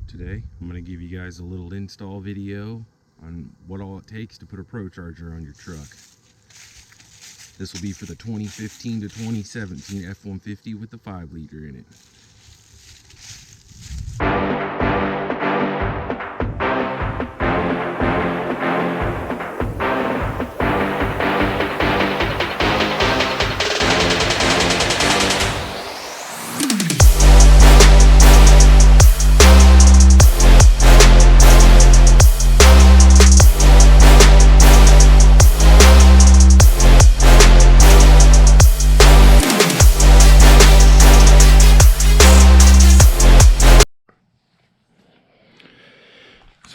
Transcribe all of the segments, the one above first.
Today I'm going to give you guys a little install video on what all it takes to put a Procharger on your truck. This will be for the 2015 to 2017 F150 with the 5-liter in it.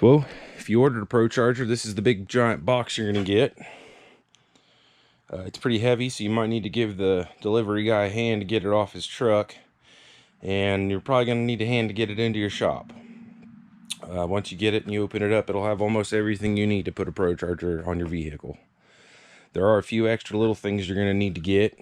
Well, if you ordered a Procharger, this is the big giant box you're going to get. It's pretty heavy, so you might need to give the delivery guy a hand to get it off his truck. And you're probably going to need a hand to get it into your shop. Once you get it and you open it up, it'll have almost everything you need to put a Procharger on your vehicle. There are a few extra little things you're going to need to get.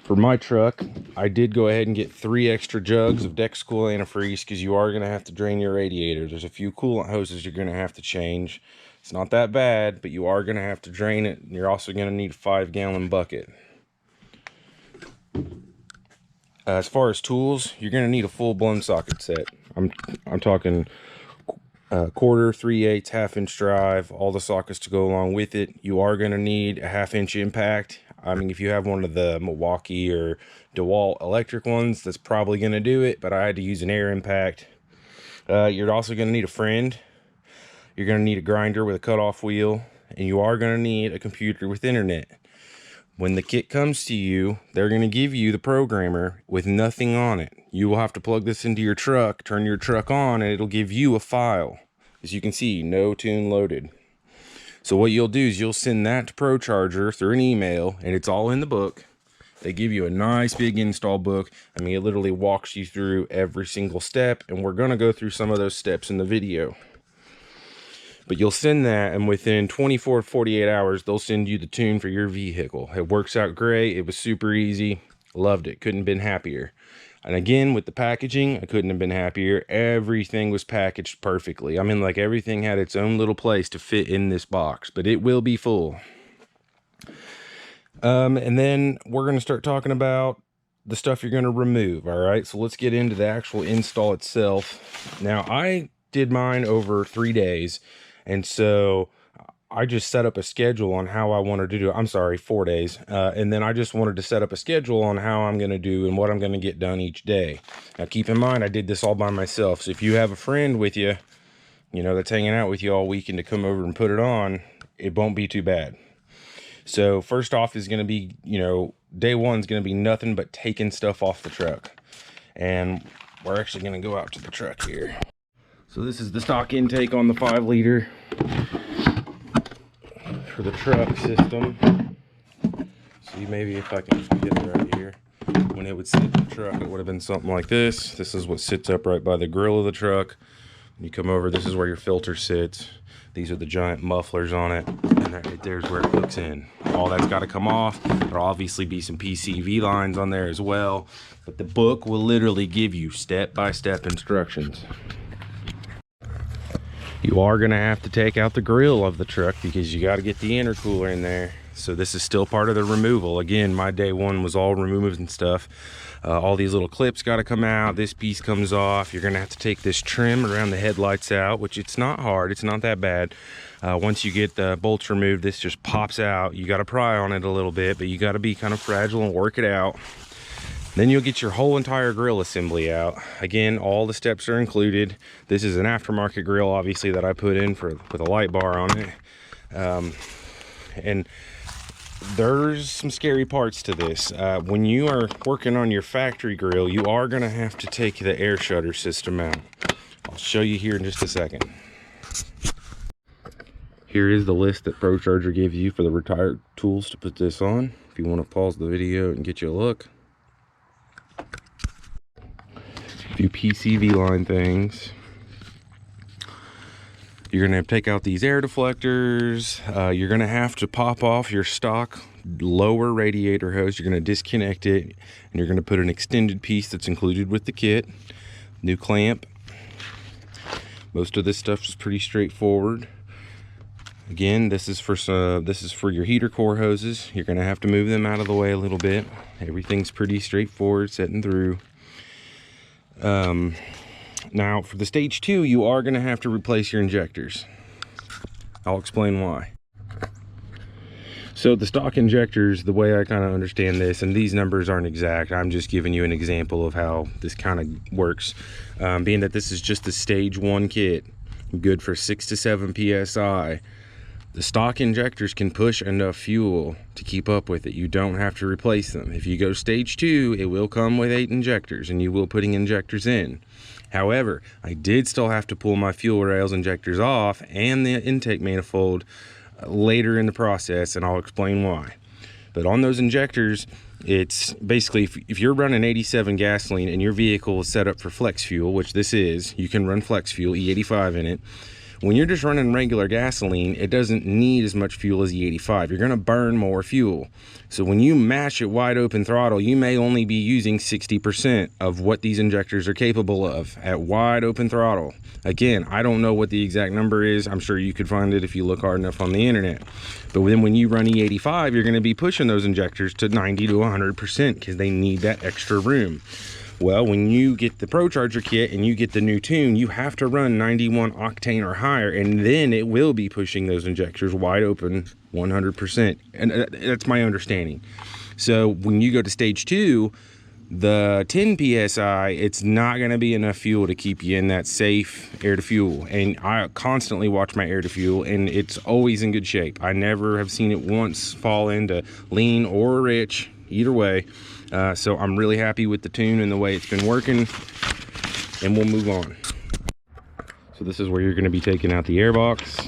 For my truck, I did go ahead and get 3 extra jugs of Dex Cool antifreeze because you are going to have to drain your radiator. There's a few coolant hoses you're going to have to change. It's not that bad, but you are going to have to drain it. And you're also going to need a 5-gallon bucket. As far as tools, you're going to need a full-blown socket set. I'm talking quarter, 3/8, half-inch drive, all the sockets to go along with it. You are going to need a 1/2-inch impact. I mean, if you have one of the Milwaukee or DeWalt electric ones, that's probably going to do it, but I had to use an air impact. You're also going to need a friend. You're going to need a grinder with a cutoff wheel, and you are going to need a computer with internet. When the kit comes to you, they're going to give you the programmer with nothing on it. You will have to plug this into your truck, turn your truck on, and it'll give you a file. As you can see, no tune loaded. So what you'll do is you'll send that to Procharger through an email, and it's all in the book. They give you a nice big install book. I mean, it literally walks you through every single step, and we're going to go through some of those steps in the video. But you'll send that, and within 24 to 48 hours, they'll send you the tune for your vehicle. It works out great. It was super easy. Loved it. Couldn't have been happier. And again, with the packaging, I couldn't have been happier. Everything was packaged perfectly. I mean, like, everything had its own little place to fit in this box, but it will be full. And then we're going to start talking about the stuff you're going to remove. All right, so let's get into the actual install itself. Now, I did mine over 3 days, and so I just set up a schedule on how I wanted to do it. I'm sorry, 4 days. And then I just wanted to set up a schedule on how I'm going to do and what I'm going to get done each day. Now, keep in mind, I did this all by myself. So if you have a friend with you, you know, that's hanging out with you all weekend to come over and put it on, it won't be too bad. So first off is going to be, you know, day one is going to be nothing but taking stuff off the truck. And we're actually going to go out to the truck here. So this is the stock intake on the 5-liter. For the truck system. See, maybe if I can get it right here. When it would sit in the truck, it would have been something like this. This is what sits up right by the grill of the truck. When you come over, this is where your filter sits. These are the giant mufflers on it, and that right there is where it hooks in. All that's got to come off. There'll obviously be some PCV lines on there as well, but the book will literally give you step-by-step instructions. You are going to have to take out the grill of the truck because you got to get the intercooler in there. So this is still part of the removal. Again, my day one was all removed and stuff. All these little clips got to come out. This piece comes off. You're going to have to take this trim around the headlights out, which it's not hard. It's not that bad. Once you get the bolts removed, this just pops out. You got to pry on it a little bit, but you got to be kind of fragile and work it out. Then you'll get your whole entire grill assembly out. Again, all the steps are included. This is an aftermarket grill, obviously, that I put in with a light bar on it. And there's some scary parts to this. When you are working on your factory grill, you are going to have to take the air shutter system out. I'll show you here in just a second. Here is the list that Procharger gives you for the retired tools to put this on. If you want to pause the video and get you a look. A few PCV line things. You're gonna have to take out these air deflectors. You're gonna have to pop off your stock lower radiator hose. You're gonna disconnect it, and you're gonna put an extended piece that's included with the kit. new clamp. Most of this stuff is pretty straightforward. Again, this is for your heater core hoses. You're gonna have to move them out of the way a little bit. Everything's pretty straightforward setting through. Now for the stage 2, you are gonna have to replace your injectors. I'll explain why. So the stock injectors, the way I kind of understand this, and these numbers aren't exact, I'm just giving you an example of how this kind of works. Being that this is just the stage 1 kit, good for 6 to 7 psi. The stock injectors can push enough fuel to keep up with it. You don't have to replace them. If you go stage 2, it will come with 8 injectors, and you will putting injectors in. However, I did still have to pull my fuel rails injectors off and the intake manifold later in the process, and I'll explain why. But on those injectors, it's basically if you're running 87 gasoline and your vehicle is set up for flex fuel, which this is, you can run flex fuel, E85 in it. When you're just running regular gasoline, it doesn't need as much fuel as E85. You're gonna burn more fuel. So when you mash it wide open throttle, you may only be using 60% of what these injectors are capable of at wide open throttle. Again, I don't know what the exact number is. I'm sure you could find it if you look hard enough on the internet. But then when you run E85, you're gonna be pushing those injectors to 90 to 100% because they need that extra room. Well, when you get the Procharger kit and you get the new tune, you have to run 91 octane or higher, and then it will be pushing those injectors wide open 100%. And that's my understanding. So when you go to stage 2, the 10 psi, it's not going to be enough fuel to keep you in that safe air to fuel. And I constantly watch my air to fuel, and it's always in good shape. I never have seen it once fall into lean or rich, either way. So I'm really happy with the tune and the way it's been working, and we'll move on. So this is where you're going to be taking out the air box.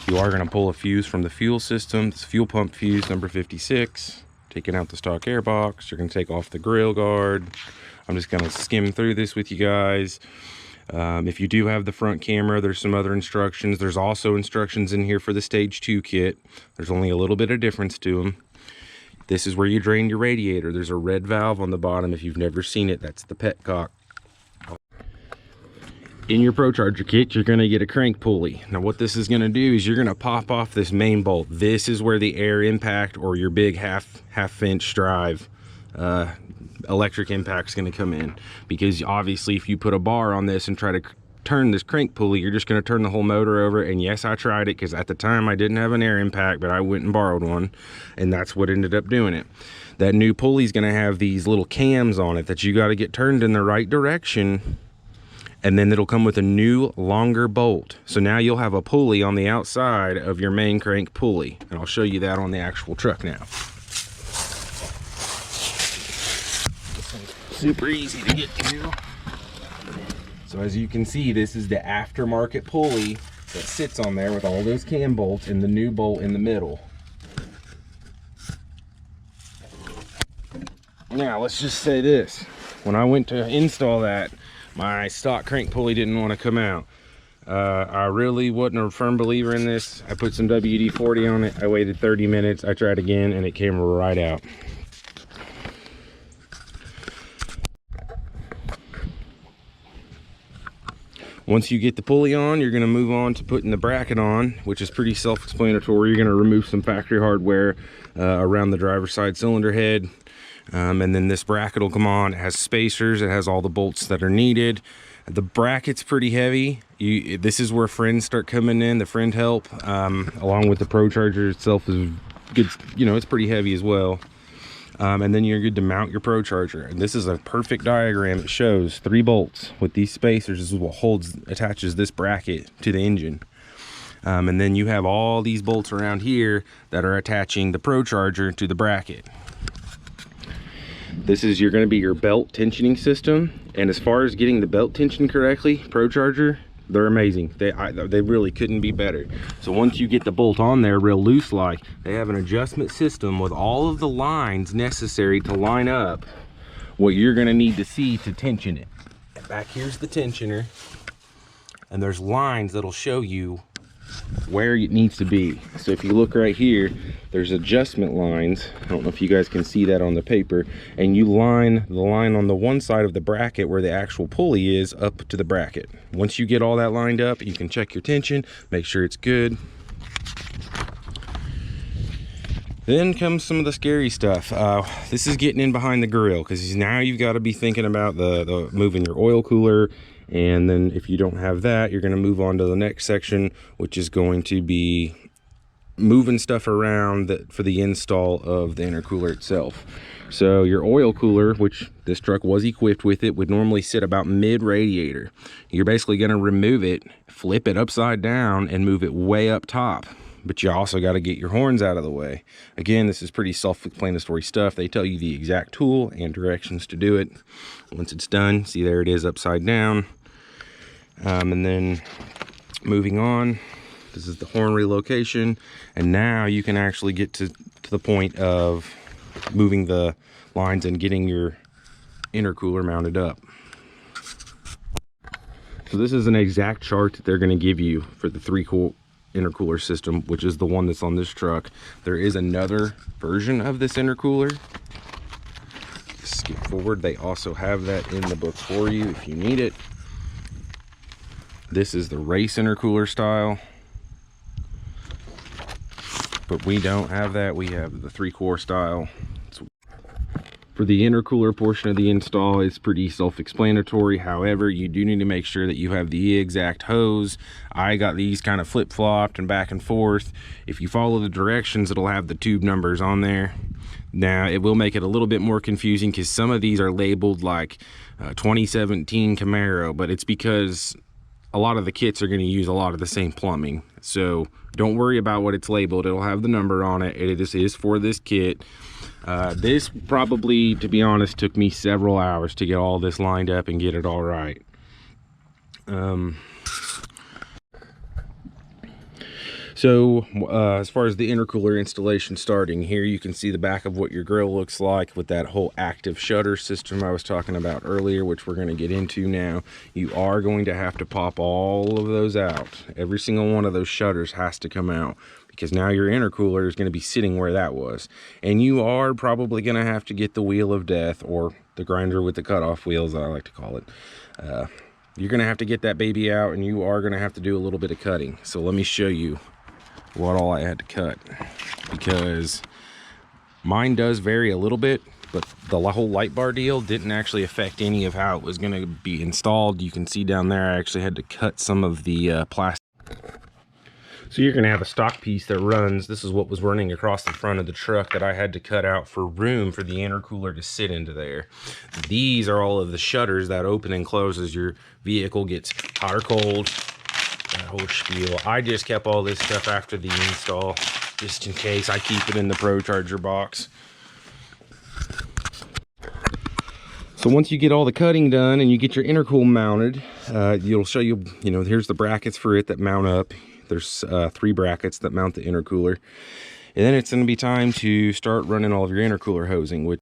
You are going to pull a fuse from the fuel system. It's fuel pump fuse number 56. Taking out the stock air box. You're going to take off the grill guard. I'm just going to skim through this with you guys. If you do have the front camera, there's some other instructions. There's also instructions in here for the stage 2 kit. There's only a little bit of difference to them. This is where you drain your radiator. There's a red valve on the bottom. If you've never seen it, that's the petcock. In your Procharger kit, you're gonna get a crank pulley. Now what this is gonna do is you're gonna pop off this main bolt. This is where the air impact or your big half inch drive electric impact is gonna come in. Because obviously if you put a bar on this and try to turn this crank pulley, you're just going to turn the whole motor over. And yes, I tried it because at the time I didn't have an air impact, but I went and borrowed one, and that's what ended up doing it. That new pulley is going to have these little cams on it that you got to get turned in the right direction, and then it'll come with a new longer bolt. So now you'll have a pulley on the outside of your main crank pulley, and I'll show you that on the actual truck now. Super easy to get to. So as you can see, this is the aftermarket pulley that sits on there with all those cam bolts and the new bolt in the middle. Now let's just say this. When I went to install that, my stock crank pulley didn't want to come out. I really wasn't a firm believer in this. I put some WD-40 on it. I waited 30 minutes. I tried again and it came right out. Once you get the pulley on, you're going to move on to putting the bracket on, which is pretty self-explanatory. You're going to remove some factory hardware around the driver's side cylinder head. And then this bracket will come on. It has spacers. It has all the bolts that are needed. The bracket's pretty heavy. This is where friends start coming in, the friend help, along with the Procharger itself is good. You know, it's pretty heavy as well. And then you're good to mount your Procharger. And this is a perfect diagram. It shows 3 bolts with these spacers. This is what attaches this bracket to the engine. And then you have all these bolts around here that are attaching the Procharger to the bracket. This is going to be your belt tensioning system. And as far as getting the belt tension correctly, Procharger, they're amazing. They really couldn't be better. So once you get the bolt on there real loose like, they have an adjustment system with all of the lines necessary to line up what you're going to need to see to tension it. Back here's the tensioner, and there's lines that'll show you where it needs to be. So if you look right here, there's adjustment lines. I don't know if you guys can see that on the paper, and you line the line on the one side of the bracket where the actual pulley is up to the bracket. Once you get all that lined up, you can check your tension, make sure it's good. Then comes some of the scary stuff. This is getting in behind the grill, because now you've got to be thinking about the moving your oil cooler. And then if you don't have that, you're going to move on to the next section, which is going to be moving stuff around for the install of the intercooler itself. So your oil cooler, which this truck was equipped with, it would normally sit about mid radiator. You're basically going to remove it, flip it upside down, and move it way up top. But you also got to get your horns out of the way. Again, this is pretty self-explanatory stuff. They tell you the exact tool and directions to do it. Once it's done, see, there it is upside down. And then moving on, this is the horn relocation. And now you can actually get to the point of moving the lines and getting your intercooler mounted up. So this is an exact chart that they're going to give you for the 3-core intercooler system, which is the one that's on this truck. There is another version of this intercooler. Skip forward, they also have that in the book for you if you need it. This is the race intercooler style, but we don't have that. We have the 3-core style. For the intercooler portion of the install, it's pretty self-explanatory. However, you do need to make sure that you have the exact hose. I got these kind of flip-flopped and back and forth. If you follow the directions, it'll have the tube numbers on there. Now, it will make it a little bit more confusing because some of these are labeled like 2017 Camaro, but it's because a lot of the kits are going to use a lot of the same plumbing. So don't worry about what it's labeled. It'll have the number on it. It is for this kit. This probably, to be honest, took me several hours to get all this lined up and get it all right. As far as the intercooler installation starting, here you can see the back of what your grill looks like with that whole active shutter system I was talking about earlier, which we're going to get into now. You are going to have to pop all of those out. Every single one of those shutters has to come out, because now your intercooler is going to be sitting where that was. And you are probably going to have to get the wheel of death, or the grinder with the cutoff wheels, I like to call it. You're going to have to get that baby out, and you are going to have to do a little bit of cutting. So let me show you what all I had to cut, because mine does vary a little bit, but the whole light bar deal didn't actually affect any of how it was going to be installed. You can see down there I actually had to cut some of the plastic. So you're going to have a stock piece that runs. This is what was running across the front of the truck that I had to cut out for room for the intercooler to sit into there. These are all of the shutters that open and close as your vehicle gets hot or cold. That whole spiel. I just kept all this stuff after the install, just in case. I keep it in the Procharger box. So once you get all the cutting done and you get your intercooler mounted, it'll show you, here's the brackets for it that mount up. There's 3 brackets that mount the intercooler. And then it's going to be time to start running all of your intercooler hosing.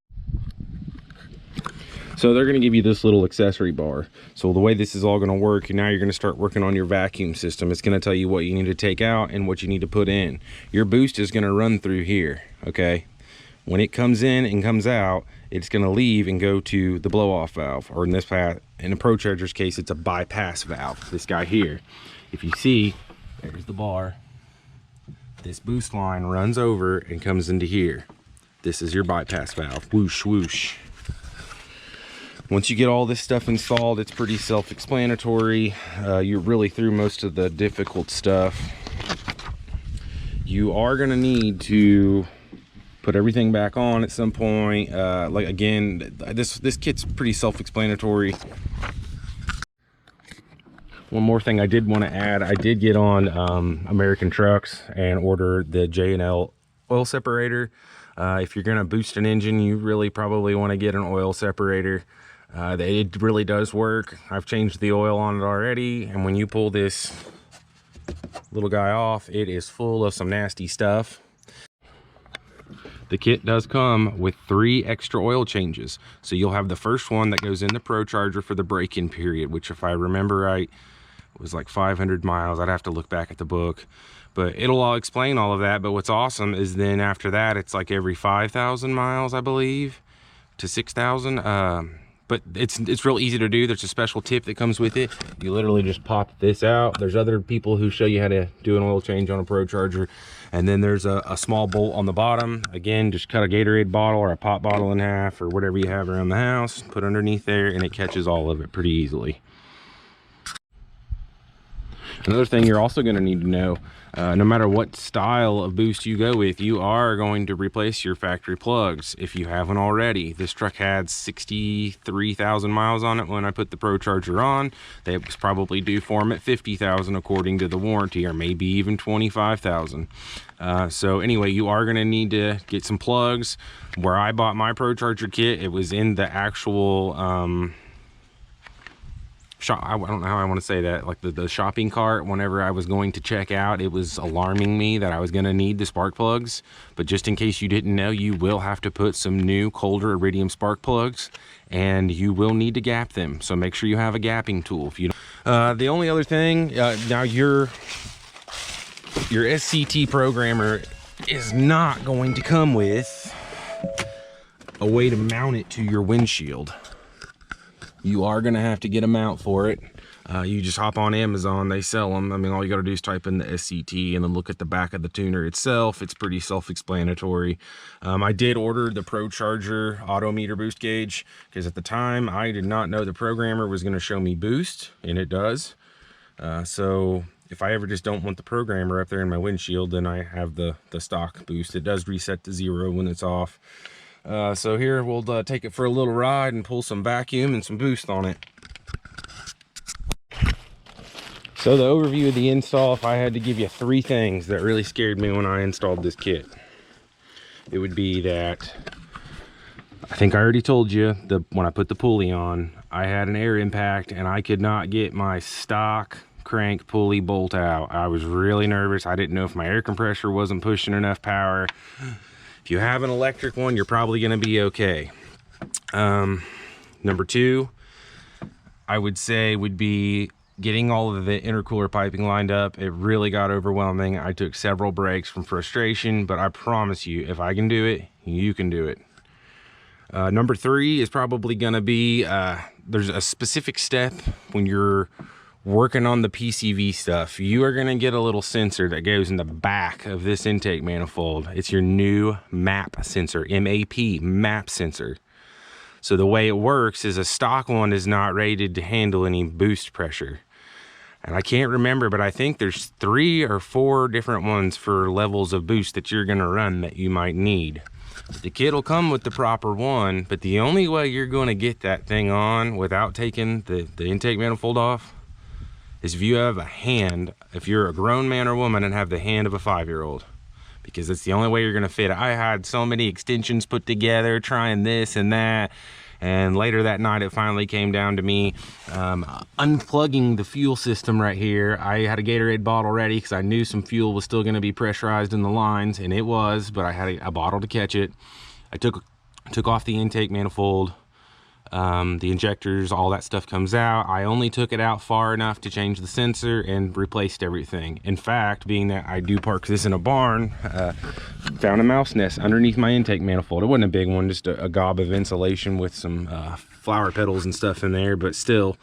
So they're going to give you this little accessory bar. So the way this is all going to work, now you're going to start working on your vacuum system. It's going to tell you what you need to take out and what you need to put in. Your boost is going to run through here, okay? When it comes in and comes out, it's going to leave and go to the blow-off valve, or in the Procharger's case, it's a bypass valve, this guy here. If you see, there's the bar. This boost line runs over and comes into here. This is your bypass valve. Whoosh, whoosh. Once you get all this stuff installed, it's pretty self-explanatory. You're really through most of the difficult stuff. You are going to need to put everything back on at some point. Like, again, this kit's pretty self-explanatory. One more thing I did want to add, I did get on American Trucks and order the J&L oil separator. If you're going to boost an engine, you really probably want to get an oil separator. It really does work. I've changed the oil on it already, and when you pull this little guy off, it is full of some nasty stuff. The kit does come with 3 extra oil changes. So you'll have the first one that goes in the Procharger for the break-in period, which, if I remember right, It was like 500 miles. I'd have to look back at the book, but it'll all explain all of that. But what's awesome is then after that, it's like every 5,000 miles, I believe, to 6,000. But it's real easy to do. There's a special tip that comes with it. You literally just pop this out. There's other people who show you how to do an oil change on a Procharger. And then there's a small bolt on the bottom. Again, just cut a Gatorade bottle or a pop bottle in half or whatever you have around the house, put underneath there, and it catches all of it pretty easily. Another thing you're also going to need to know, no matter what style of boost you go with, you are going to replace your factory plugs if you haven't already. This truck had 63,000 miles on it when I put the Procharger on. They was probably due for them at 50,000 according to the warranty, or maybe even 25,000. So anyway, you are going to need to get some plugs. Where I bought my Procharger kit, it was in the actual I don't know how I want to say that, like the shopping cart. Whenever I was going to check out, it was alarming me that I was going to need the spark plugs. But just in case you didn't know, you will have to put some new colder iridium spark plugs, and you will need to gap them. So make sure you have a gapping tool. If you don't. The only other thing, now your SCT programmer is not going to come with a way to mount it to your windshield. You are going to have to get a mount for it. You just hop on Amazon, they sell them. I mean, all you got to do is type in the SCT and then look at the back of the tuner itself. It's pretty self-explanatory. I did order the Procharger auto meter boost gauge because at the time I did not know the programmer was going to show me boost, and it does. So if I ever just don't want the programmer up there in my windshield, then I have the stock boost. It does reset to 0 when it's off. So here we'll take it for a little ride and pull some vacuum and some boost on it. So the overview of the install, if I had to give you 3 things that really scared me when I installed this kit, it would be that, I think I already told you, when I put the pulley on, I had an air impact and I could not get my stock crank pulley bolt out. I was really nervous. I didn't know if my air compressor wasn't pushing enough power. If you have an electric one, you're probably going to be okay. Number 2, I would say would be getting all of the intercooler piping lined up. It really got overwhelming. I took several breaks from frustration, but I promise you, if I can do it, you can do it. Number 3 is probably going to be, there's a specific step when you're working on the PCV stuff. You are going to get a little sensor that goes in the back of this intake manifold. It's your new MAP sensor, M-A-P, MAP sensor. So the way it works is a stock one is not rated to handle any boost pressure. And I can't remember, but I think there's 3 or 4 different ones for levels of boost that you're going to run that you might need. The kit will come with the proper one, but the only way you're going to get that thing on without taking the intake manifold off is if you have a hand, if you're a grown man or woman and have the hand of a 5-year-old, because it's the only way you're going to fit it. I had so many extensions put together, trying this and that, and later that night it finally came down to me unplugging the fuel system right here. I had a Gatorade bottle ready because I knew some fuel was still going to be pressurized in the lines, and it was, but I had a bottle to catch it. I took off the intake manifold. The injectors, all that stuff comes out. I only took it out far enough to change the sensor and replaced everything. In fact, being that I do park this in a barn, found a mouse nest underneath my intake manifold. It wasn't a big one, just a gob of insulation with some flower petals and stuff in there, but still,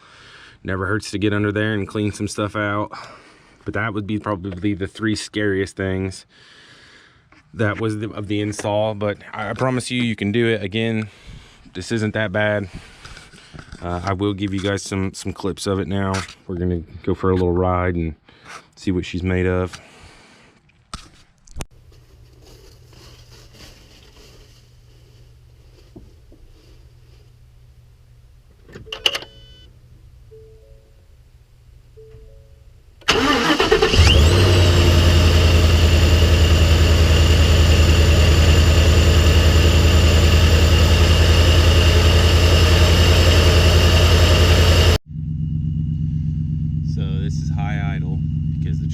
never hurts to get under there and clean some stuff out. But that would be probably the 3 scariest things that was of the install. But I promise you, you can do it. Again, this isn't that bad. I will give you guys some clips of it now. We're gonna go for a little ride and see what she's made of.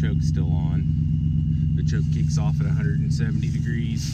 Choke's still on. The choke kicks off at 170 degrees.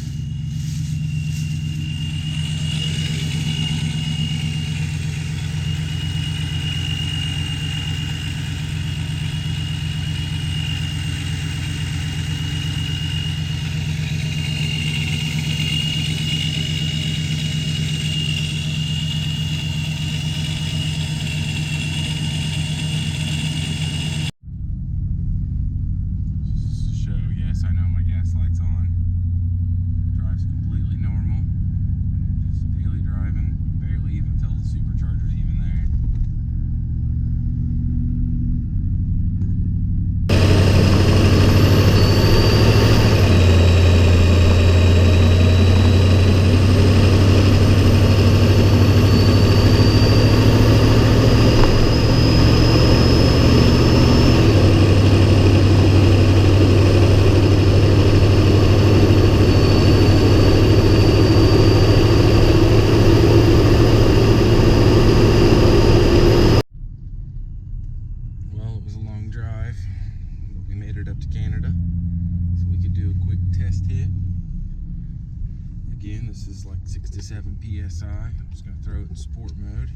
7 psi. I'm just going to throw it in sport mode.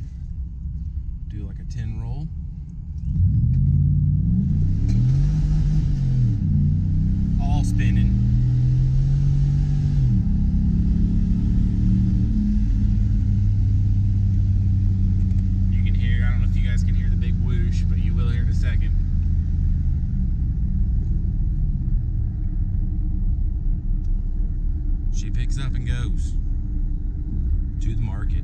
Do like a 10 roll. All spinning. You can hear, I don't know if you guys can hear the big whoosh, but you will hear in a second. She picks up and goes to the market.